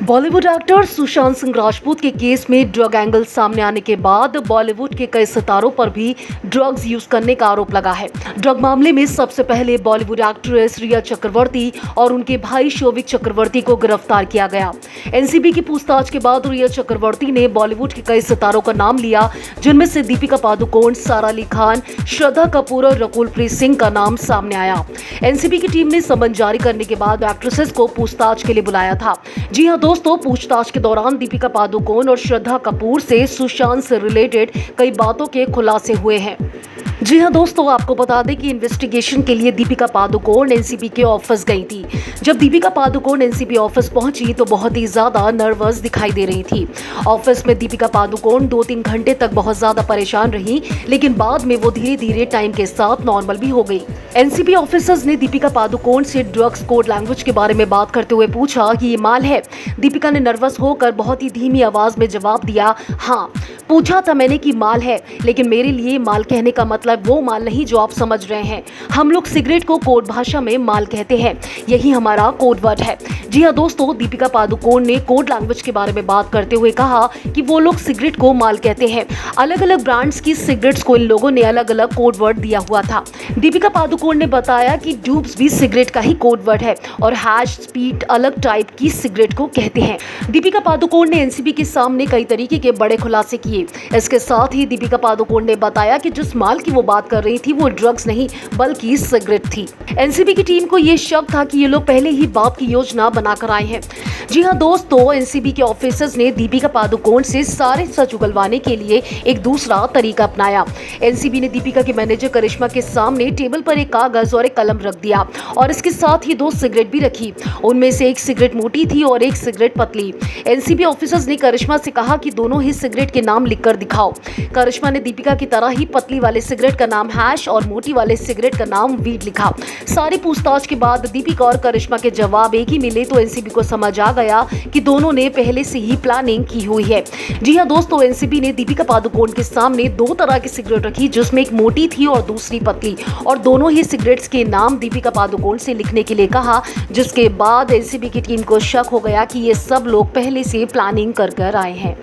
Bollywood actor Sushant Singh Rajput के case में drug angle सामने आने के बाद बॉलीवुड के कई सितारों पर भी ड्रग्स यूज करने का आरोप लगा है। ड्रग मामले में सबसे पहले बॉलीवुड एक्ट्रेस रिया चक्रवर्ती और उनके भाई शोविक चक्रवर्ती को गिरफ्तार किया गया। एनसीबी की पूछताछ के बाद रिया चक्रवर्ती ने बॉलीवुड के कई सितारों का नाम लिया, जिनमें से दीपिका पादुकोण, सारा अली खान, श्रद्धा कपूर और रकुल प्रीत सिंह का नाम सामने आया। एनसीबी की टीम ने समन जारी करने के बाद एक्ट्रेसेस को पूछताछ के लिए बुलाया था। जी हां दोस्तों, पूछताछ के दौरान दीपिका पादुकोण और श्रद्धा कपूर से सुशांत से रिलेटेड कई बातों के खुलासे हुए हैं। जी हां दोस्तों, आपको बता दें कि इन्वेस्टिगेशन के लिए दीपिका पादुकोण एनसीबी के ऑफिस गई थी। जब दीपिका पादुकोण एनसीबी ऑफिस पहुंची तो बहुत ही ज्यादा नर्वस दिखाई दे रही थी। ऑफिस में दीपिका पादुकोण 2-3 घंटे तक बहुत ज्यादा परेशान रही, लेकिन बाद में वो धीरे धीरे टाइम के साथ नॉर्मल भी हो गई। एनसीबी ऑफिसर्स ने दीपिका पादुकोण से ड्रग्स कोड लैंग्वेज के बारे में बात करते हुए पूछा कि ये माल है। दीपिका ने नर्वस होकर बहुत ही धीमी आवाज में जवाब दिया, हाँ। पूछा था मैंने कि माल है, लेकिन मेरे लिए माल कहने का मतलब वो माल नहीं जो आप समझ रहे हैं। हम लोग सिगरेट को कोड भाषा में माल कहते हैं, यही हमारा कोड वर्ड है। जी हाँ दोस्तों, दीपिका पादुकोण ने कोड लैंग्वेज के बारे में बात करते हुए कहा कि वो लोग सिगरेट को माल कहते हैं। अलग अलग ब्रांड्स की सिगरेट्स को इन लोगों ने अलग अलग कोड वर्ड दिया हुआ था। दीपिका पादुकोण ने बताया कि डूब्स भी सिगरेट का ही कोड वर्ड है और हैश स्पीड अलग टाइप की सिगरेट को कहते हैं। दीपिका पादुकोण ने एनसीबी के सामने कई तरीके के बड़े खुलासे किए। इसके साथ ही दीपिका पादुकोण ने बताया कि जिस माल की वो बात कर रही थी वो ड्रग्स नहीं बल्कि सिगरेट थी। एनसीबी की टीम को ये शक था कि ये लोग पहले ही बाप की योजना बनाकर आए हैं। जी हाँ दोस्तों, एनसीबी के ऑफिसर्स ने दीपिका पादुकोण से सारे सच उगलवाने के लिए एक दूसरा तरीका अपनाया। एनसीबी ने दीपिका के मैनेजर करिश्मा के सामने टेबल पर एक कागज और एक कलम रख दिया और इसके साथ ही 2 सिगरेट भी रखी। उनमें से एक सिगरेट मोटी थी और एक सिगरेट पतली। एनसीबी ऑफिसर्स ने करिश्मा से कहा कि दोनों ही सिगरेट के नाम लिखकर दिखाओ। करिश्मा ने दीपिका की तरह ही पतली वाले सिगरेट का नाम हैश और मोटी वाले सिगरेट का नाम वीड लिखा। सारी पूछताछ के बाद दीपिका और करिश्मा के जवाब एक ही मिले तो एनसीबी को समझ आ गया कि दोनों ने पहले से ही प्लानिंग की हुई है। जी हाँ दोस्तों, एनसीबी ने दीपिका पादुकोण के सामने 2 तरह की सिगरेट रखी, जिसमें एक मोटी थी और दूसरी पतली, और दोनों ही सिगरेट्स के नाम दीपिका पादुकोण से लिखने के लिए कहा, जिसके बाद एनसीबी की टीम को शक हो गया कि ये सब लोग पहले से प्लानिंग कर आए हैं।